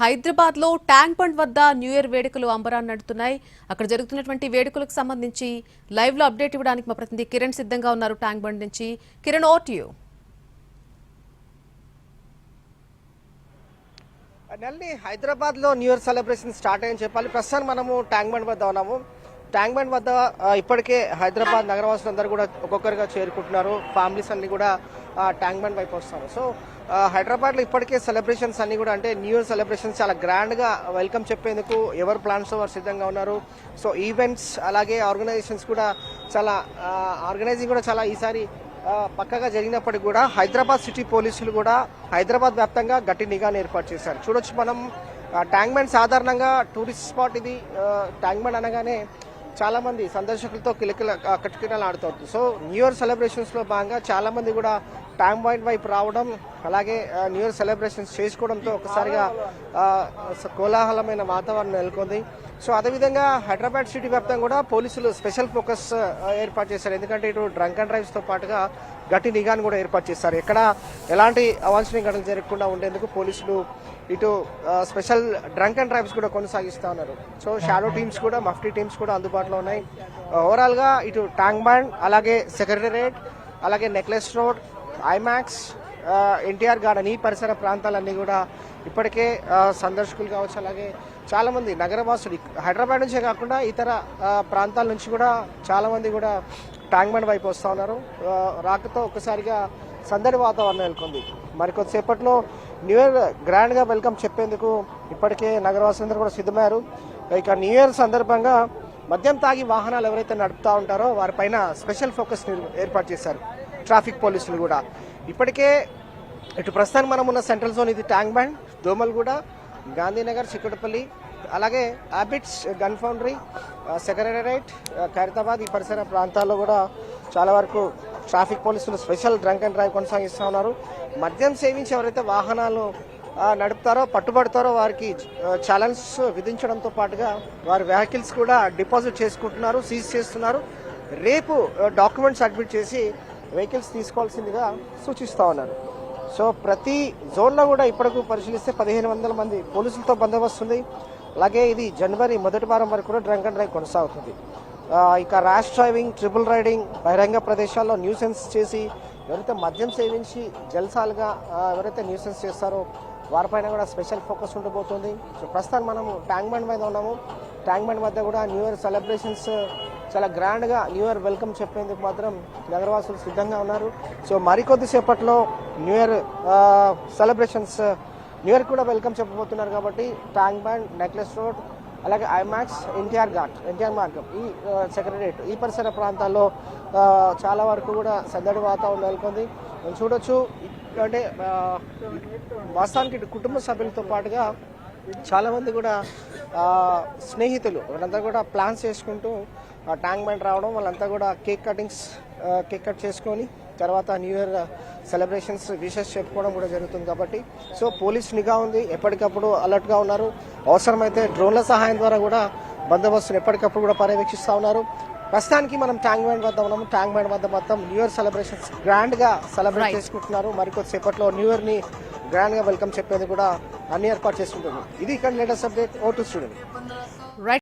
హైదరాబాద్ లో tank bund వద్ద new year వేడుకలు అంబరాన్ని నడుతున్నాయి. అక్కడ జరుగుతున్నటువంటి వేడుకలకు సంబంధించి లైవ్ లో అప్డేట్ ఇవ్వడానికి మా ప్రతినిధి కిరణ్ సిద్ధంగా ఉన్నారు. ట్యాంక్ బండ్ నుంచి Kiran, over to you. Nelli Hyderabad లో న్యూ ఇయర్ సెలబ్రేషన్ స్టార్ట్ అయ్యని చెప్పాలి. ప్రస్తుతం మనము ట్యాంక్ బండ్ వద్ద ఉన్నాము. ట్యాంక్ బండ్ వద్ద ఇప్పటికే హైదరాబాద్ నగరవాసులందరూ కూడా ఒక్కొక్కరుగా చేరుకుంటున్నారు. ఫ్యామిలీస్ అన్ని కూడా ట్యాంక్ బండ్ వైపు వస్తారు. సో హైదరాబాద్లో ఇప్పటికే సెలబ్రేషన్స్ అన్ని కూడా అంటే న్యూ ఇయర్ సెలబ్రేషన్స్ చాలా గ్రాండ్గా వెల్కమ్ చెప్పేందుకు ఎవరు ప్లాన్స్ వారు సిద్ధంగా ఉన్నారు. సో ఈవెంట్స్ అలాగే ఆర్గనైజేషన్స్ కూడా ఆర్గనైజింగ్ కూడా చాలా ఈసారి పక్కగా జరిగినప్పటికీ కూడా హైదరాబాద్ సిటీ పోలీసులు కూడా హైదరాబాద్ వ్యాప్తంగా గట్టి నిఘాను ఏర్పాటు చేశారు. చూడొచ్చు మనం ట్యాంక్ బండ్ సాధారణంగా టూరిస్ట్ స్పాట్ ఇది. ట్యాంక్ బండ్ అనగానే చాలా మంది సందర్శకులతో కిటకిటలు ఆడుతుంది. సో న్యూ ఇయర్ సెలబ్రేషన్స్ లో భాగంగా చాలా మంది కూడా ట్యాంక్ బండ్ వైపు రావడం అలాగే న్యూ ఇయర్ సెలబ్రేషన్స్ చేసుకోవడంతో ఒకసారిగా కోలాహలమైన వాతావరణం నెలకొంది. సో అదేవిధంగా హైదరాబాద్ సిటీ వ్యాప్తంగా కూడా పోలీసులు స్పెషల్ ఫోకస్ ఏర్పాటు చేశారు. ఎందుకంటే ఇటు డ్రంక్ అండ్ డ్రైవ్స్ తో పాటుగా గట్టి నిఘాను కూడా ఏర్పాటు చేశారు. ఎక్కడ ఎలాంటి అవాంఛనీయ ఘటనలు జరగకుండా ఉండేందుకు పోలీసులు ఇటు స్పెషల్ డ్రంక్ అండ్ డ్రైవ్స్ కూడా కొనసాగిస్తూ ఉన్నారు. సో షాడో టీమ్స్ కూడా మఫ్టీ టీమ్స్ కూడా అందుబాటులో ఉన్నాయి. ఓవరాల్ గా ఇటు ట్యాంక్ బండ్ అలాగే సెక్రటేరియట్ అలాగే necklace road, IMAX, NTR garden ఈ పరిసర ప్రాంతాలన్నీ కూడా ఇప్పటికే సందర్శకులు కావచ్చు అలాగే చాలా మంది నగరవాసులు హైదరాబాద్ నుంచే కాకుండా ఇతర ప్రాంతాల నుంచి కూడా చాలా మంది కూడా ట్యాంక్ బండ్ వైపు వస్తూ ఉన్నారు. రాకతో ఒక్కసారిగా సందడి వాతావరణం నెలకొంది. మరి కొద్దిసేపట్లో న్యూ ఇయర్ గ్రాండ్ గా వెల్కమ్ చెప్పేందుకు ఇప్పటికే నగరవాసులందరూ కూడా సిద్ధమయ్యారు. ఇక న్యూ ఇయర్ సందర్భంగా మద్యం తాగి వాహనాలు ఎవరైతే నడుపుతా ఉంటారో వారిపైన స్పెషల్ ఫోకస్ ఏర్పాటు చేశారు ట్రాఫిక్ పోలీసులు కూడా. ఇప్పటికే ఇటు ప్రస్తుతానికి మనం ఉన్న సెంట్రల్ జోన్ ఇది ట్యాంక్ బండ్, దోమల్గూడ, గాంధీనగర్, చిక్కడపల్లి అలాగే habits, gun foundry, secretariat, Khairatabad ఈ పరిసర ప్రాంతాల్లో కూడా చాలా వరకు ట్రాఫిక్ పోలీసులు స్పెషల్ డ్రంక్ అండ్ డ్రైవ్ కొనసాగిస్తూ ఉన్నారు. మద్యం సేవించి ఎవరైతే వాహనాలు నడుపుతారో పట్టుబడతారో వారికి ఛాలెంజ్ విధించడంతో పాటుగా వారి వెహికల్స్ కూడా డిపాజిట్ చేసుకుంటున్నారు, సీజ్ చేస్తున్నారు. రేపు డాక్యుమెంట్స్ సబ్మిట్ చేసి వెహికల్స్ తీసుకోవాల్సిందిగా సూచిస్తూ ఉన్నారు. సో ప్రతి జోన్లో కూడా ఇప్పటికు పరిశీలిస్తే 1500 మంది పోలీసులతో బందోబస్తు ఉంది. అలాగే ఇది జనవరి మొదటి వారం వరకు కూడా డ్రంక్ అండ్ డ్రైవ్ కొనసాగుతుంది. ఇక ర్యాష్ డ్రైవింగ్, ట్రిపుల్ రైడింగ్, బహిరంగ ప్రదేశాల్లో న్యూసెన్స్ చేసి ఎవరైతే మద్యం సేవించి జల్సాలుగా ఎవరైతే న్యూసెన్స్ చేస్తారో వారిపైన కూడా స్పెషల్ ఫోకస్ ఉండబోతుంది. సో ప్రస్తుతం మనము ట్యాంక్ బండ్ మీద ఉన్నాము. ట్యాంక్ బండ్ మధ్య కూడా న్యూ ఇయర్ సెలబ్రేషన్స్ చాలా గ్రాండ్గా న్యూ ఇయర్ వెల్కమ్ చెప్పేందుకు మాత్రం నగరవాసులు సిద్ధంగా ఉన్నారు. సో మరికొద్దిసేపట్లో new year celebrations new year కూడా వెల్కమ్ చెప్పబోతున్నారు. కాబట్టి ట్యాంక్ బండ్, నెక్లెస్ రోడ్ అలాగే ఐమాక్స్, ఎన్టీఆర్ మార్గం ఈ సెక్రటేరియట్ ఈ పరిసర ప్రాంతాల్లో చాలా వరకు కూడా సందడి వాతావరణం నెలకొంది. మనం చూడొచ్చు. అంటే వాస్తవానికి కుటుంబ సభ్యులతో పాటుగా చాలామంది కూడా స్నేహితులు వాళ్ళంతా కూడా ప్లాన్స్ చేసుకుంటూ ట్యాంక్ బండ్ రావడం, వాళ్ళంతా కూడా కేక్ కట్ చేసుకొని తర్వాత న్యూ ఇయర్ సెలబ్రేషన్స్ విషెస్ చెప్పుకోవడం కూడా జరుగుతుంది. కాబట్టి సో పోలీస్ నిఘా ఉంది, ఎప్పటికప్పుడు అలర్ట్గా ఉన్నారు. అవసరమైతే డ్రోన్ల సహాయం ద్వారా కూడా బందోబస్తును ఎప్పటికప్పుడు కూడా పర్యవేక్షిస్తూ ఉన్నారు. ప్రస్తుతానికి మనం ట్యాంక్ బండ్ వద్ద ఉన్నాము. ట్యాంక్ బండ్ వద్ద మొత్తం న్యూ ఇయర్ సెలబ్రేషన్స్ గ్రాండ్గా సెలబ్రేట్ చేసుకుంటున్నారు. మరికొద్దిసేపట్లో న్యూ ఇయర్ని గ్రాండ్గా వెల్కమ్ చెప్పేది కూడా అన్ని ఏర్పాటు చేసుకుంటున్నారు. ఇది ఇక్కడ లేటెస్ట్ అప్డేట్. ఓ2 స్టూడియో.